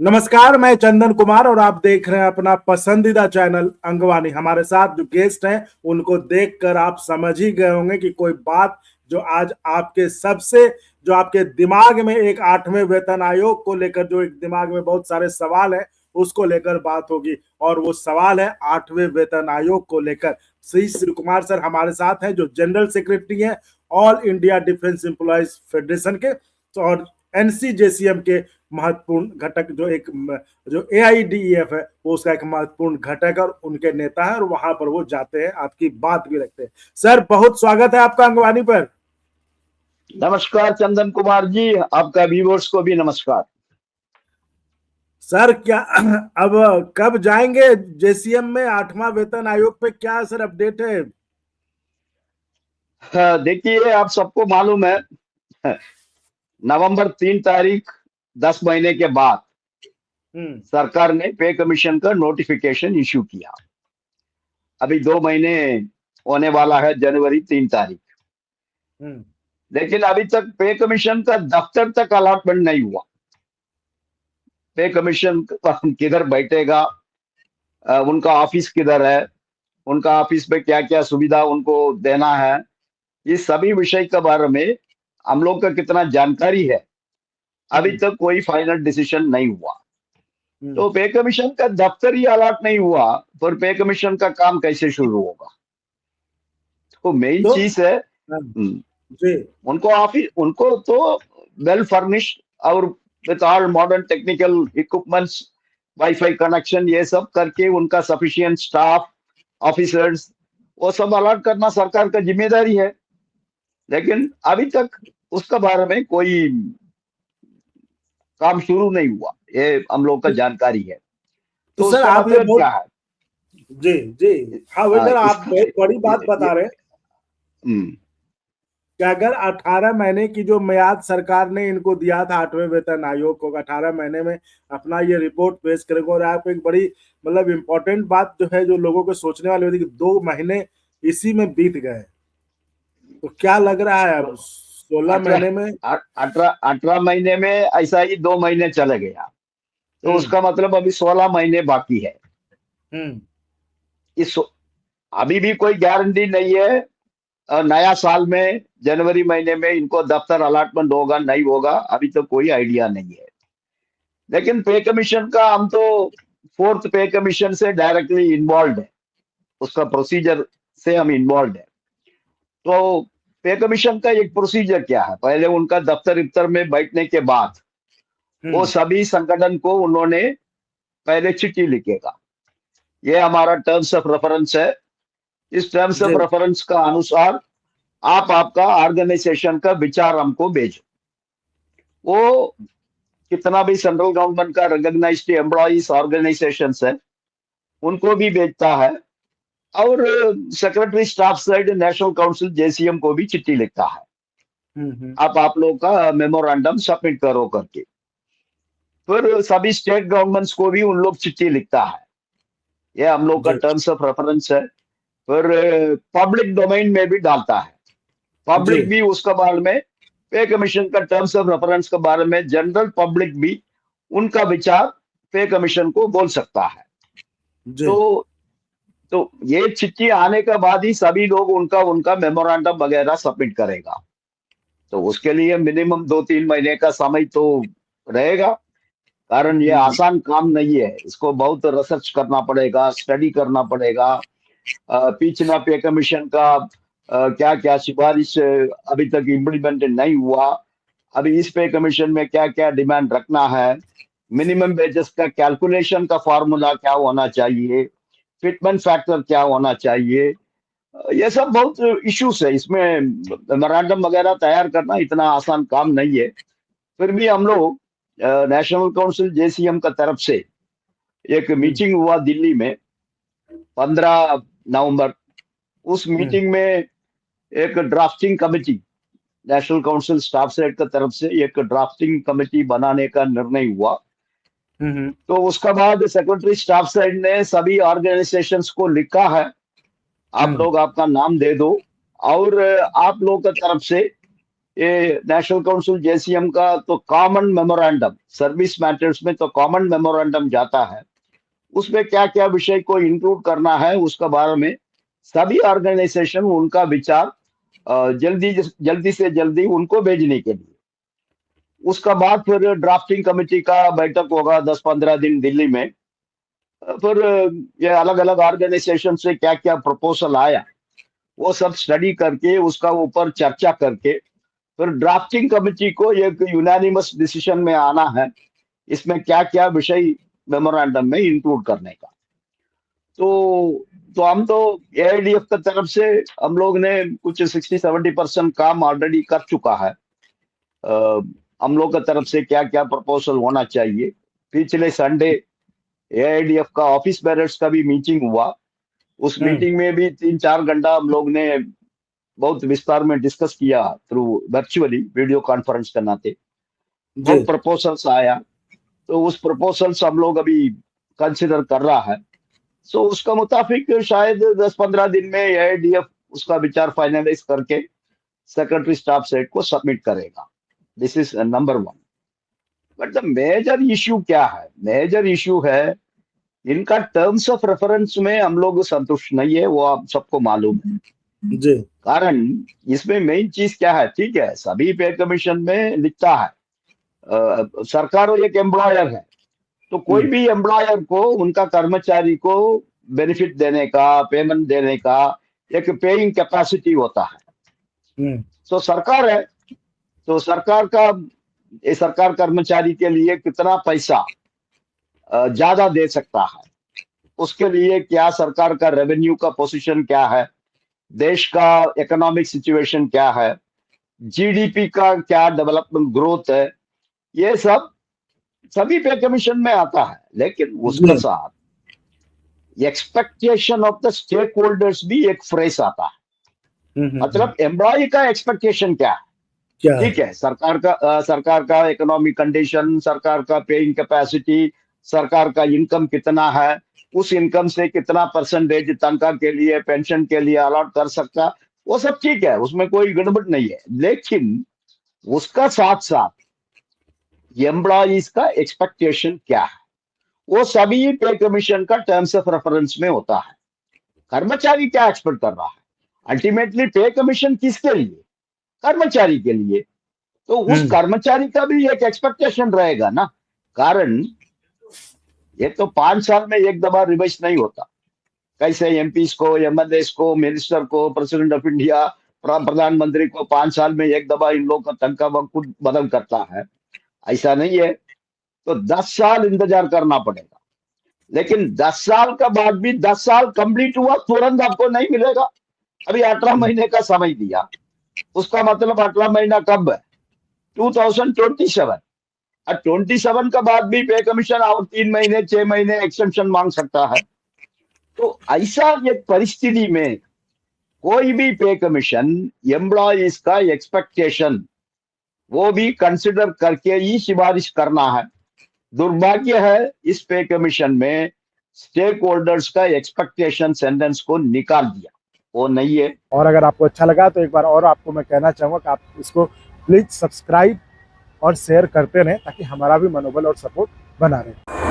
नमस्कार, मैं चंदन कुमार और आप देख रहे हैं अपना पसंदीदा चैनल अंगवानी। हमारे साथ जो गेस्ट हैं उनको देखकर आप समझ ही गए होंगे कि कोई बात जो आज आपके सबसे जो आपके दिमाग में एक 8वें वेतन आयोग को लेकर जो एक दिमाग में बहुत सारे सवाल है उसको लेकर बात होगी। और वो सवाल है 8वें वेतन आयोग को लेकर। श्री कुमार सर हमारे साथ हैं जो जनरल सेक्रेटरी हैं all India defence employees federation के, और एनसीजेसीएम के महत्वपूर्ण घटक जो एआईडीईएफ है वो उसका एक महत्वपूर्ण घटक और उनके नेता है, और वहां पर वो जाते हैं, आपकी बात भी रखते हैं। सर बहुत स्वागत है आपका अंगवानी पर। नमस्कार चंदन कुमार जी, आपका व्यूअर्स को भी नमस्कार। सर क्या अब कब जाएंगे जेसीएम में 8वां वेतन आयोग पे, क्या सर अपडेट है? देखिए, आप सबको मालूम है नवंबर 3 तारीख 10 महीने के बाद सरकार ने पे कमीशन का नोटिफिकेशन इश्यू किया। अभी 2 महीने होने वाला है, जनवरी 3 तारीख। लेकिन अभी तक पे कमीशन का दफ्तर तक अलॉटमेंट नहीं हुआ। पे कमीशन किधर बैठेगा, उनका ऑफिस किधर है, उनका ऑफिस में क्या क्या सुविधा उनको देना है, ये सभी विषय के बारे में हम लोग का कितना जानकारी है, अभी तक कोई फाइनल डिसीजन नहीं हुआ। तो पे कमीशन का दफ्तर ही अलॉट नहीं हुआ, पर पे कमीशन का काम कैसे शुरू होगा? तो मेन चीज है उनको ऑफिस, उनको तो वेल फर्निश्ड और with all modern technical equipments, wifi connection, ये सब करके उनका सफिशिएंट स्टाफ, ऑफिसर्स, वो सब अलॉट करना सरकार का जिम्मेदारी है। लेकिन अभी तक उसके बारे में कोई काम शुरू नहीं हुआ, ये हम लोग का जानकारी है। तो सर उसका आपने मतलब क्या है? जी जी हाँ वेंडर, आप बहुत बड़ी बात बता रहे हैं कि अगर 18 महीने की जो मियाद सरकार ने इनको दिया था 8वें वेतन आयोग को, 18 महीने में अपना ये रिपोर्ट पेश करेंगे, और आप एक बड़ी मतलब इम्पोर्टेंट बात जो है जो लोगों को सोचने वाली होती है कि 2 महीने इसी में बीत गए, तो क्या लग रहा है अब 16 महीने में 18 महीने में ऐसा ही 2 महीने चले गया, तो उसका मतलब अभी 16 महीने बाकी है। इस अभी भी कोई गारंटी नहीं है नया साल में जनवरी महीने में इनको दफ्तर अलॉटमेंट होगा नहीं होगा, अभी तो कोई आइडिया नहीं है। लेकिन पे कमीशन का हम तो 4th पे कमीशन से डायरेक्टली इन्वॉल्व है, उसका प्रोसीजर से हम इन्वॉल्व है। तो पे कमीशन का एक प्रोसीजर क्या है, पहले उनका दफ्तर इफ्तर में बैठने के बाद वो सभी संगठन को उन्होंने पहले चिट्ठी लिखेगा, ये हमारा टर्म्स ऑफ रेफरेंस है, इस टर्म्स ऑफ रेफरेंस का अनुसार आप आपका ऑर्गेनाइजेशन का विचार हमको भेजो। वो कितना भी सेंट्रल गवर्नमेंट का रिकॉग्नाइज्ड एम्प्लॉइज ऑर्गेनाइजेशन है उनको भी भेजता है, और secretary staff side national council JCM को भी चिट्ठी लिखता है, आप लोग का मेमोरेंडम सबमिट करो करके। फिर सभी स्टेट गवर्नमेंट्स को भी उन लोग चिट्ठी लिखता है, ये हम लोग का टर्म्स ऑफ रेफरेंस है। फिर पब्लिक डोमेन में भी डालता है, पब्लिक भी उसके बारे में पे कमीशन का टर्म्स ऑफ रेफरेंस के बारे में जनरल पब्लिक भी उनका विचार पे कमीशन को बोल सकता है। तो ये चिट्ठी आने के बाद ही सभी लोग उनका मेमोरेंडम वगैरह सबमिट करेगा। तो उसके लिए मिनिमम 2-3 महीने का समय तो रहेगा, कारण ये आसान काम नहीं है, इसको बहुत रिसर्च करना पड़ेगा, स्टडी करना पड़ेगा। पिछला पे कमीशन का क्या क्या सिफारिश अभी तक इम्प्लीमेंट नहीं हुआ, अभी इस पे कमीशन में क्या क्या डिमांड रखना है, मिनिमम वेजेस का कैलकुलेशन का फॉर्मूला क्या होना चाहिए, फिटमेंट फैक्टर क्या होना चाहिए, ये सब बहुत इश्यूज है। इसमें मेमोरेंडम वगैरह तैयार करना इतना आसान काम नहीं है। फिर भी हम लोग नेशनल काउंसिल जेसीएम का तरफ से एक मीटिंग हुआ दिल्ली में 15 नवंबर। उस मीटिंग में एक drafting committee, national council staff side की तरफ से एक ड्राफ्टिंग कमेटी बनाने का निर्णय हुआ। तो उसके बाद सेक्रेटरी स्टाफ साइड ने सभी ऑर्गेनाइजेशंस को लिखा है, आप लोग आपका नाम दे दो, और आप लोग की तरफ से ये नेशनल काउंसिल जेसीएम का तो कॉमन मेमोरेंडम, सर्विस मैटर्स में तो कॉमन मेमोरेंडम जाता है, उसमें क्या क्या विषय को इंक्लूड करना है उसका बारे में सभी ऑर्गेनाइजेशन उनका विचार जल्दी जल्दी से जल्दी उनको भेजने के लिए, उसका बाद फिर ड्राफ्टिंग कमेटी का बैठक होगा 10-15 दिन दिल्ली में। फिर ये अलग अलग ऑर्गेनाइजेशन से क्या क्या प्रपोजल आया वो सब स्टडी करके उसका ऊपर चर्चा करके फिर ड्राफ्टिंग कमेटी को एक यूनानिमस डिसीजन में आना है इसमें क्या क्या विषय मेमोरेंडम में इंक्लूड करने का। तो हम तो एआईडीएफ की तरफ से हम लोग ने कुछ 60-70% काम ऑलरेडी कर चुका है। हम लोग की तरफ से क्या क्या प्रपोजल होना चाहिए। पिछले संडे एआईडीएफ का ऑफिस बैरर्स का भी मीटिंग हुआ, उस मीटिंग में भी 3-4 घंटा हम लोग ने बहुत विस्तार में डिस्कस किया थ्रू वर्चुअली वीडियो कॉन्फ्रेंस के नाते। बहुत प्रपोजल्स आया तो उस प्रपोजल्स हम लोग अभी कंसिडर कर रहा है। सो उसका मुताबिक शायद 10-15 दिन में एआईडीएफ उसका विचार फाइनलाइज करके सेक्रेटरी स्टाफ सेट को सबमिट करेगा। This is number 1। But the major issue क्या है? मेजर इश्यू है इनका टर्म्स ऑफ रेफरेंस में हम लोग संतुष्ट नहीं है, वो आप सबको मालूम है जी। कारण इसमें मेन चीज क्या है? ठीक है, सभी पे कमीशन में लिखता है सरकार एक एम्प्लॉयर है, तो कोई भी एम्प्लॉयर को उनका कर्मचारी को बेनिफिट देने का, पेमेंट देने का एक पेइंग कैपेसिटी होता है। तो सरकार है, तो सरकार कर्मचारी के लिए कितना पैसा ज्यादा दे सकता है, उसके लिए क्या सरकार का रेवेन्यू का पोजीशन क्या है, देश का इकोनॉमिक सिचुएशन क्या है, जीडीपी का क्या डेवलपमेंट ग्रोथ है, ये सब सभी पे कमीशन में आता है। लेकिन उसके साथ expectation of the stakeholders भी एक फ्रेज आता है। मतलब एम्प्लॉय का एक्सपेक्टेशन क्या है? ठीक है, सरकार का इकोनॉमिक कंडीशन, सरकार का पेइंग कैपेसिटी, सरकार का इनकम कितना है, उस इनकम से कितना परसेंटेज तनख्वाह के लिए, पेंशन के लिए अलॉट कर सकता, वो सब ठीक है, उसमें कोई गड़बड़ नहीं है। लेकिन उसका साथ साथ एम्प्लॉइज का एक्सपेक्टेशन क्या है, वो सभी पे कमीशन का टर्म्स ऑफ रेफरेंस में होता है। कर्मचारी क्या एक्सपेक्ट कर रहा है, अल्टीमेटली पे कमीशन किसके लिए? कर्मचारी के लिए। तो उस कर्मचारी का भी एक एक्सपेक्टेशन रहेगा ना, कारण ये तो 5 साल में एक दफा रिवाइज नहीं होता। कैसे एमपीस को, एमएलए को, मिनिस्टर को, प्रेसिडेंट ऑफ इंडिया, प्रधानमंत्री को 5 साल में एक दफा इन लोगों का तनख्वाह खुद बदल करता है, ऐसा नहीं है। तो 10 साल इंतजार करना पड़ेगा। लेकिन 10 साल का बाद भी 10 साल कंप्लीट हुआ तुरंत आपको नहीं मिलेगा। अभी 18 महीने का समय दिया, उसका मतलब 18 महीना कब है? 2027। और 27 का बाद भी पे कमीशन और 3 महीने 6 महीने एक्सटेंशन मांग सकता है। तो ऐसा एक परिस्थिति में कोई भी पे कमीशन एम्प्लॉइज का एक्सपेक्टेशन वो भी कंसिडर करके ही सिफारिश करना है। दुर्भाग्य है इस पे कमीशन में स्टेक होल्डर्स का एक्सपेक्टेशन सेंटेंस को निकाल दिया, वो नहीं है। और अगर आपको अच्छा लगा तो एक बार और आपको मैं कहना चाहूंगा कि आप इसको प्लीज सब्सक्राइब और शेयर करते रहें ताकि हमारा भी मनोबल और सपोर्ट बना रहे।